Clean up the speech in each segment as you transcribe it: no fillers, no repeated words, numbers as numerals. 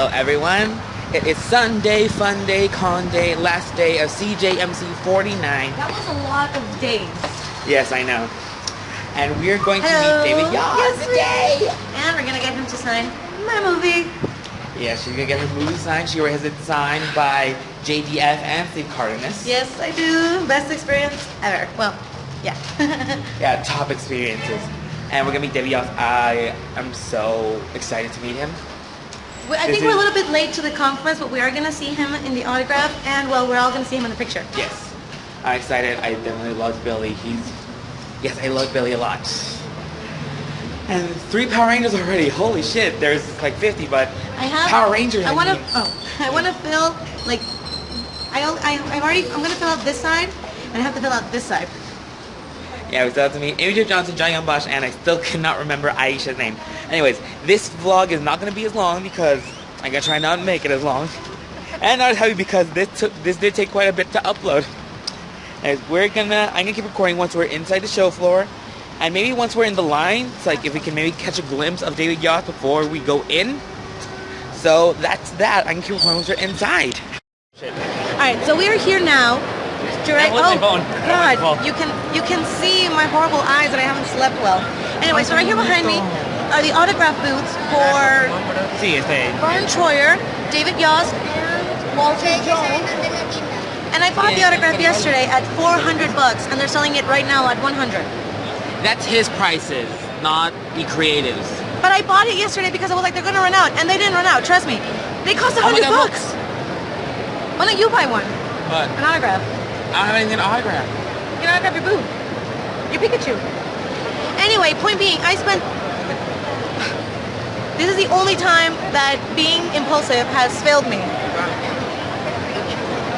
Hello everyone. It is Sunday, fun day, con day, last day of CJMC 49. That was a lot of days. Yes, I know. And we're going to meet David Yaws today. And we're going to get him to sign my movie. Yeah, she's going to get her movie signed. She already has it signed by JDF and Steve Cardenas. Yes, I do. Best experience ever. Well, yeah. Yeah, top experiences. And we're going to meet David Yaws. I am so excited to meet him. I think we're a little bit late to the conference, but we are going to see him in the autograph, and well, we're all going to see him in the picture. Yes. I'm excited. I definitely love Billy. Yes, I love Billy a lot. And 3 Power Rangers already. Holy shit. There's like 50, but Power Rangers. I want to fill, like, I'm going to fill out this side, and I have to fill out this side. Yeah, we still have to meet Amy Jo Johnson, John Young Bosch, and I still cannot remember Aisha's name. Anyways, this vlog is not going to be as long because I'm going to try not to make it as long. And not as heavy because this did take quite a bit to upload. Anyways, I'm going to keep recording once we're inside the show floor. And maybe once we're in the line, it's like if we can maybe catch a glimpse of David Yaws before we go in. So that's that. I can keep recording once we're inside. Alright, so we are here now. Oh God, you can see my horrible eyes that I haven't slept well. Anyway, so right here behind me are the autograph booths for Vern Troyer, David Yaws, and Walter Jones. And I bought the autograph yesterday at $400, and they're selling it right now at $100. That's his prices, not the creatives. But I bought it yesterday because I was like, they're gonna run out, and they didn't run out. Trust me, they cost $100. Why don't you buy one? What? An autograph. I don't have anything to autograph. You can autograph your boo. Your Pikachu. Anyway, point being, this is the only time that being impulsive has failed me.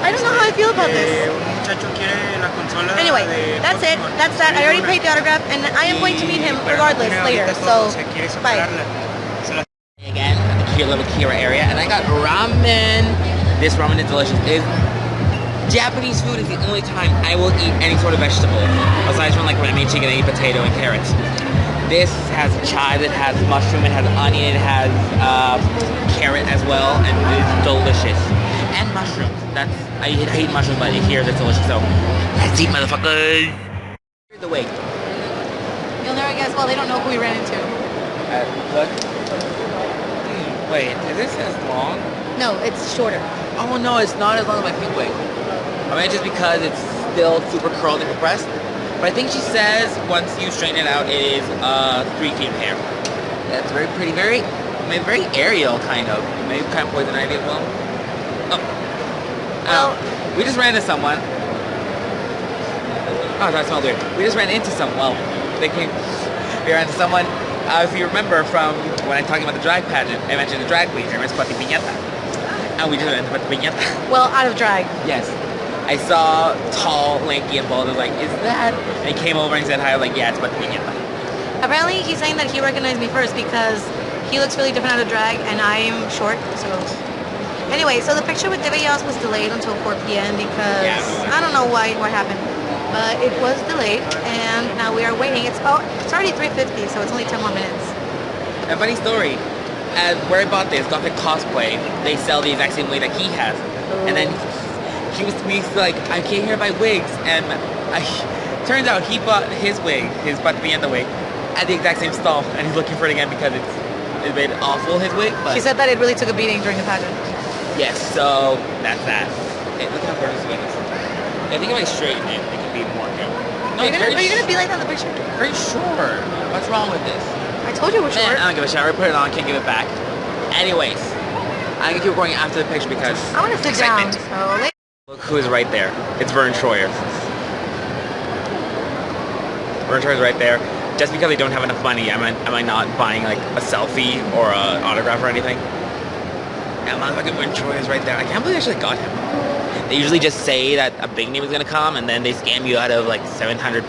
I don't know how I feel about this. Anyway, that's it. That's that. I already paid the autograph, and I am going to meet him regardless later. So, bye. Again, the cute little Kira area, and I got ramen. This ramen is delicious. Japanese food is the only time I will eat any sort of vegetable, aside from like when I eat chicken, I eat potato and carrots. This has chive, it has mushroom, it has onion, it has carrot as well, and it is delicious. And mushrooms. I hate mushrooms, but here it's delicious. So let's eat, motherfuckers. Here's the wait. You'll never guess. Well, they don't know who we ran into. Look. Wait, is this as long? No, it's shorter. Oh no, it's not as long as my pink wig. I mean, just because it's still super curled and compressed. But I think she says once you straighten it out, it is 3 feet of hair. That's very pretty, very aerial kind of. Maybe kind of poison ivy as well. Oh. We just ran into someone. Oh, that smells weird. We just ran into someone. We ran into someone. If you remember from when I'm talking about the drag pageant, I mentioned the drag queen. Her name is Pati Piñata. And we just ran into Pati Piñata. Well, out of drag. Yes. I saw tall, lanky, and bald. I was like, is that? And he came over and he said hi. I was like, yeah, it's Pati Piñata. Apparently, he's saying that he recognized me first because he looks really different out of drag, and I'm short, so... Anyway, so the picture with David Yaws was delayed until 4 p.m. because I don't know what happened, but it was delayed, and now we are waiting. It's already 3:50, so it's only 10 more minutes. A funny story. Where I bought this, ARL Cosplay, they sell the exact same wig that he has, and then he's like, I came here to buy wigs, and turns out he bought his wig, his Pati Piñata wig, at the exact same stall, and he's looking for it again because it made awful, his wig. But she said that it really took a beating during the pageant. Yes, so that's that. Hey, look how gorgeous this wig is. I think if I straighten it, it could be more good. No, are you gonna be like that in the picture? Very short. What's wrong with this? I told you it was short. I don't give a shit. I put it on, can't give it back. Anyways, I'm gonna keep recording after the picture because I want to sit down. So look who is right there. It's Vern Troyer. Vern Troyer's right there. Just because I don't have enough money, am I not buying like a selfie or an autograph or anything? Yeah, motherfucking Vern Troyer's right there. I can't believe I actually got him. They usually just say that a big name is gonna come and then they scam you out of like $700.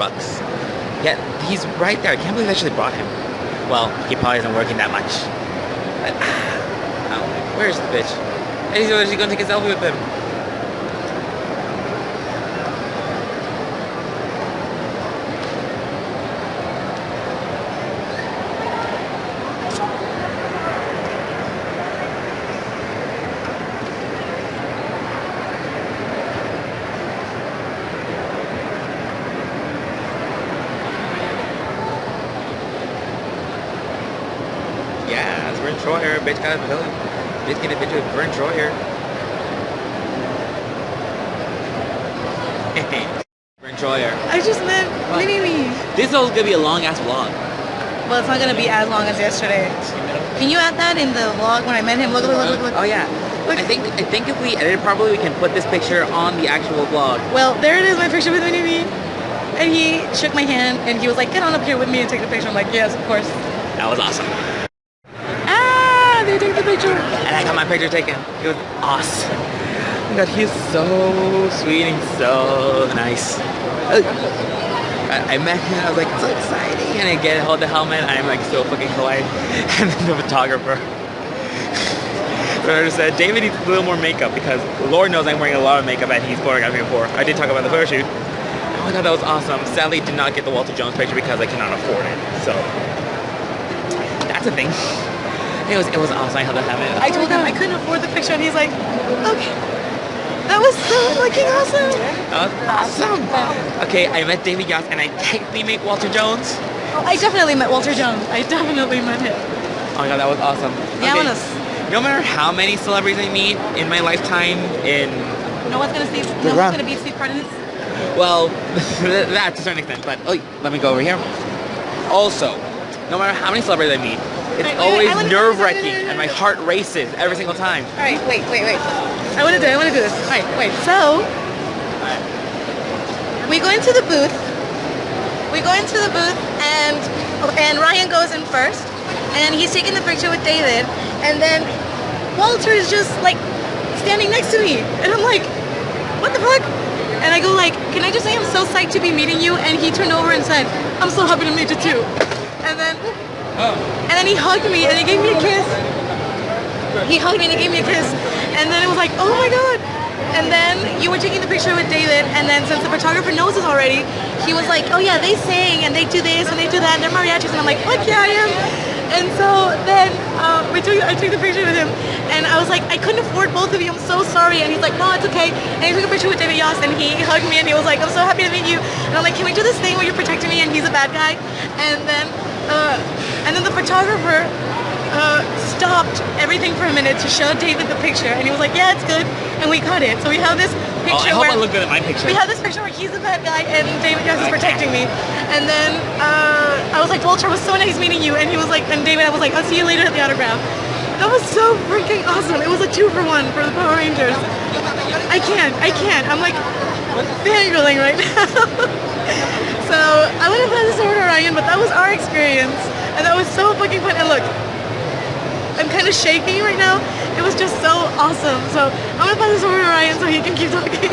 Yeah, he's right there. I can't believe I actually brought him. Well, he probably isn't working that much. But, where's the bitch? Hey, she's gonna take a selfie with him. Vern Troyer. Bitch got a villain. Bitch get a bitch with Vern Troyer. Vern Troyer. I just met Mini-Me. This is gonna be a long ass vlog. Well, it's not gonna be as long as yesterday. Can you add that in the vlog when I met him? Look. Oh yeah. Look. I think if we edit it properly, we can put this picture on the actual vlog. Well, there it is, my picture with Mini-Me. And he shook my hand and he was like, get on up here with me and take the picture. I'm like, yes, of course. That was awesome. Ah, they took the picture. And I got my picture taken. It was awesome. Oh my god, he's so sweet and so nice. I met him, I was like, so exciting. And I hold the helmet, I'm like so fucking polite. And then the photographer. So I just said, David needs a little more makeup because Lord knows I'm wearing a lot of makeup and he's photographing before. I did talk about the photo shoot. Oh my god, that was awesome. Sadly, did not get the Walter Jones picture because I cannot afford it. So, that's a thing. It was awesome. I held the helmet. I told him I couldn't afford the picture and he's like, okay. That was so fucking awesome. That was awesome. Okay, I met David Yost and I technically met Walter Jones. Oh, I definitely met Walter Jones. I definitely met him. Oh my god, that was awesome. Yeah, okay. No matter how many celebrities I meet in my lifetime, no one's gonna beat Steve Cardenas. Well, that to a certain extent, but let me go over here. Also, no matter how many celebrities I meet, it's always nerve-wracking and my heart races every single time. Alright, wait. I wanna do this. Alright, wait. So we go into the booth. And Ryan goes in first and he's taking the picture with David and then Walter is just like standing next to me and I'm like, what the fuck? And I go like, can I just say I'm so psyched to be meeting you? And he turned over and said, I'm so happy to meet you too. And then he hugged me and he gave me a kiss. And then it was like, oh my god. And then you were taking the picture with David and then since the photographer knows us already, he was like, oh yeah, they sing and they do this and they do that and they're mariachis. And I'm like, fuck yeah, I am. And so then I took the picture with him and I was like, I couldn't afford both of you, I'm so sorry. And he's like, no, it's okay. And he took a picture with David Yost and he hugged me and he was like, I'm so happy to meet you. And I'm like, can we do this thing where you're protecting me and he's a bad guy? And then the photographer stopped everything for a minute to show David the picture and he was like, yeah, it's good. And we cut it. So we have this picture I hope I look good at my picture. We have this picture where he's a bad guy and David Yost is protecting me. And then I was like, Walter, it was so nice meeting you. And he was like, and David, I was like, I'll see you later at the autograph. That was so freaking awesome. It was a 2-for-1 for the Power Rangers. I can't. I'm like fangirling right now. So I would have had this over to Ryan, but that was our experience. And that was so fucking fun. And look, I'm kind of shaking right now. It was just so awesome. So I'm gonna pass this over to Ryan so he can keep talking.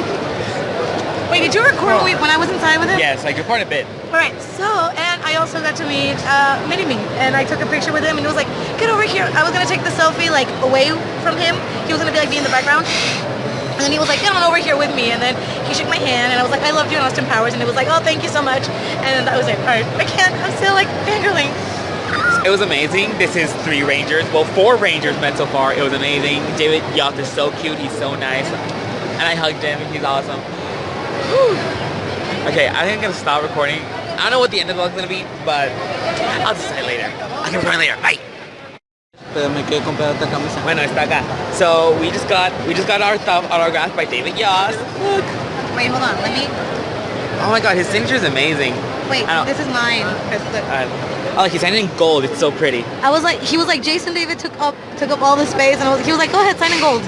Wait, did you record when I was inside with him? Yes, I recorded a bit. Alright, so, and I also got to meet Mini-Me, and I took a picture with him, and he was like, get over here. I was gonna take the selfie, like, away from him. He was gonna be, like, me in the background. And then he was like, get on over here with me. And then he shook my hand, and I was like, I loved you in Austin Powers. And it was like, oh, thank you so much. And that was it. Alright, I can't, I'm still, like, fangirling. It was amazing. This is 3 Rangers. Well, 4 Rangers met so far. It was amazing. David Yost is so cute. He's so nice. And I hugged him. He's awesome. Whew. Okay, I think I'm gonna stop recording. I don't know what the end of the vlog is gonna be, but I'll decide later. I can record later. Bye. Bueno, está acá. So we just got our stuff autographed by David Yost. Look. Wait, hold on. Let me. Oh my god, his signature is amazing. Wait, this is mine. Oh, he signed it in gold. It's so pretty. I was like, he was like, Jason David took up all the space, and he was like, go ahead, sign in gold.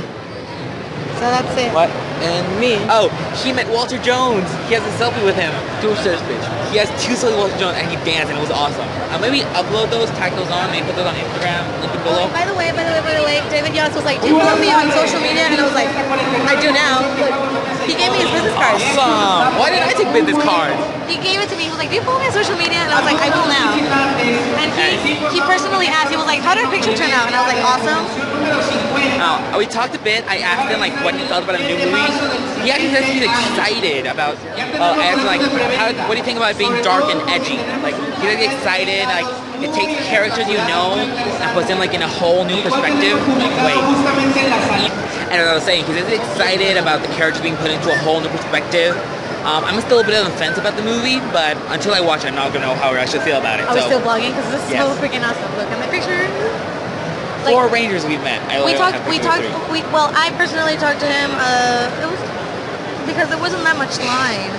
So that's it. What? And me? Oh, he met Walter Jones. He has a selfie with him. 2 selfies. He has 2 selfies with Walter Jones, and he danced, and it was awesome. Maybe upload those, tag those on, maybe put those on Instagram, link them below. Oh, by the way, David Yost was like, do you follow me on social media? And I was like, I do now. Look, he gave me his business card. Awesome. Why did I take business cards? He gave it to me. He was like, do you follow me on social media? And I was like, I will now. And he personally asked, he was like, how did our picture turn out? And I was like, awesome. We talked a bit. I asked him like what he thought about a new movie. He actually says he's excited about. I asked him like, what do you think about it being dark and edgy? Like he's really excited. Like it takes characters you know and puts them like in a whole new perspective. Wait. And as I was saying, he's really excited about the characters being put into a whole new perspective. I'm still a bit on the fence about the movie, but until I watch it, I'm not gonna know how I should feel about it. I was still vlogging because this is so freaking awesome. Look at my picture. Like, 4 rangers we've met. Well, I personally talked to him. It was because there wasn't that much line.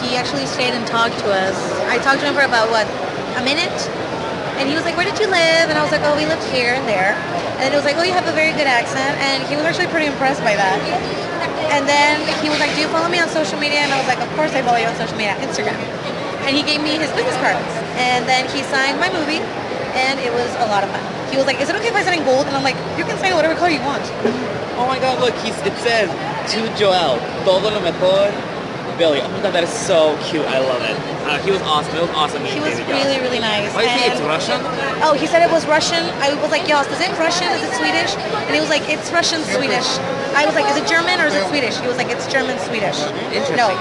He actually stayed and talked to us. I talked to him for about, a minute? And he was like, where did you live? And I was like, oh, we lived here and there. And then it was like, oh, you have a very good accent. And he was actually pretty impressed by that. And then he was like, do you follow me on social media? And I was like, of course I follow you on social media, Instagram. And he gave me his business cards. And then he signed my movie. And it was a lot of fun. He was like, is it okay if I sign in gold? And I'm like, you can sign whatever color you want. Oh my god, look, it says, to Joel, todo lo mejor, Billy. Oh my god, that is so cute. I love it. He was awesome. It was awesome meeting He was David really, Yost. really nice. Why is he? It's Russian? Oh, he said it was Russian. I was like, Yost, is it Russian? Is it Swedish? And he was like, it's Russian, Swedish. I was like, is it German or is it Swedish? He was like, it's German, Swedish. Interesting. No.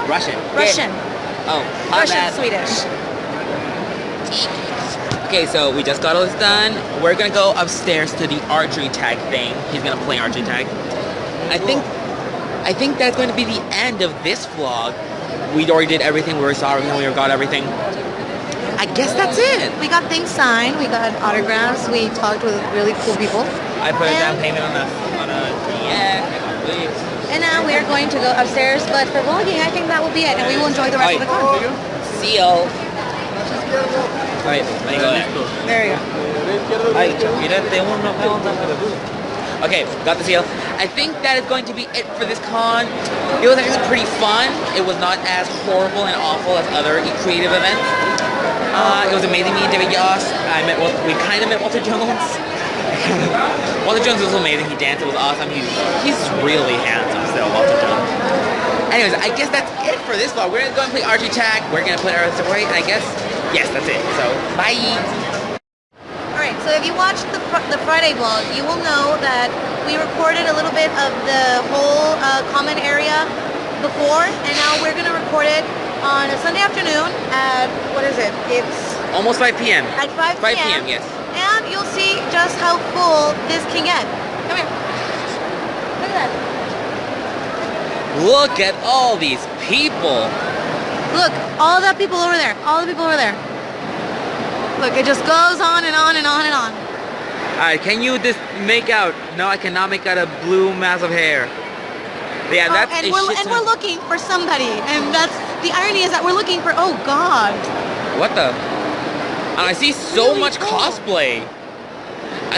Russian. Russian. Yeah. Oh, Russian, Swedish. Okay, so we just got all this done. We're gonna go upstairs to the archery tag thing. He's gonna play archery tag. I think that's going to be the end of this vlog. We already did everything. We saw everything. We got everything. I guess that's it. We got things signed. We got autographs. We talked with really cool people. I put a down payment on a yeah. And now we are going to go upstairs. But for vlogging, I think that will be it, and we will enjoy the rest of the con. See y'all. Alright, let me go there. There you go. Okay, got the seal. I think that is going to be it for this con. It was actually pretty fun. It was not as horrible and awful as other creative events. It was amazing meeting David Yost. We kind of met Walter Jones. Walter Jones was amazing. He danced. It was awesome. He's really handsome still, Walter Jones. Anyways, I guess that's it for this vlog. We're going to go and play archery tag. We're going to put our stuff away. And I guess, yes, that's it. So, bye. Alright, so if you watched the Friday vlog, you will know that we recorded a little bit of the whole common area before, and now we're going to record it on a Sunday afternoon at, what is it? It's almost 5 p.m. At 5 p.m. 5 p.m., yes. And you'll see just how full this can get. Come here. Look at that. Look at all these people. Look, all that people over there. All the people over there. Look, it just goes on and on and on and on. Alright, can you just make out? No, I cannot make out a blue mass of hair. Yeah, that's and we're looking for somebody, and that's the irony is that we're looking for. Oh God! What the? And I see so really much cool. cosplay.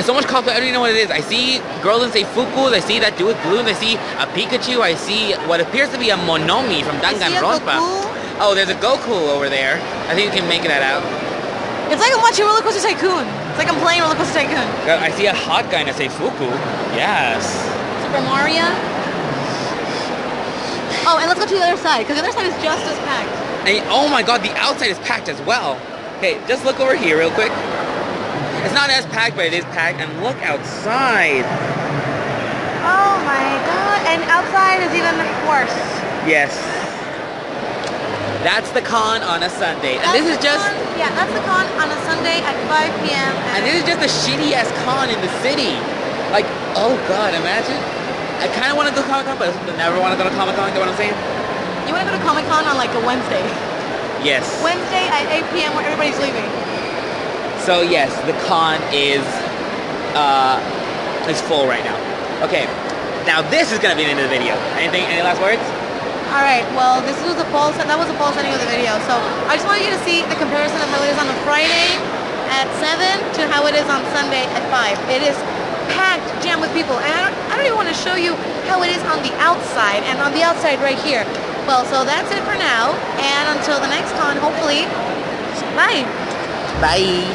So much cosplay. I don't even know what it is. I see girls in say fukus. I see that dude with balloons. I see a Pikachu. I see what appears to be a Monomi from Danganronpa. Oh, there's a Goku over there. I think you can make that out. It's like I'm watching Roller Coaster Tycoon. It's like I'm playing Roller Coaster Tycoon. God, I see a hot guy in a say fuku. Yes. Super Mario. Oh, and let's go to the other side, because the other side is just as packed. And, oh my god, the outside is packed as well. Okay, just look over here real quick. It's not as packed, but it is packed. And look outside. Oh my god. And outside is even worse. Yes. That's the con on a Sunday. And this is just... Yeah, that's the con on a Sunday at 5 p.m. And this is just a shitty-ass con in the city. Like, oh god, imagine. I kind of want to go Comic-Con, but I never want to go to Comic-Con, you know what I'm saying? You want to go to Comic-Con on like a Wednesday? Yes. Wednesday at 8 p.m. where everybody's leaving. So yes, the con is full right now. Okay, now this is going to be the end of the video. Any last words? Alright, well that was a false ending of the video. So I just wanted you to see the comparison of how it is on a Friday at 7 to how it is on Sunday at 5. It is packed, jammed with people. And I don't even want to show you how it is on the outside, and on the outside right here. Well, so that's it for now, and until the next con, hopefully, bye. Bye.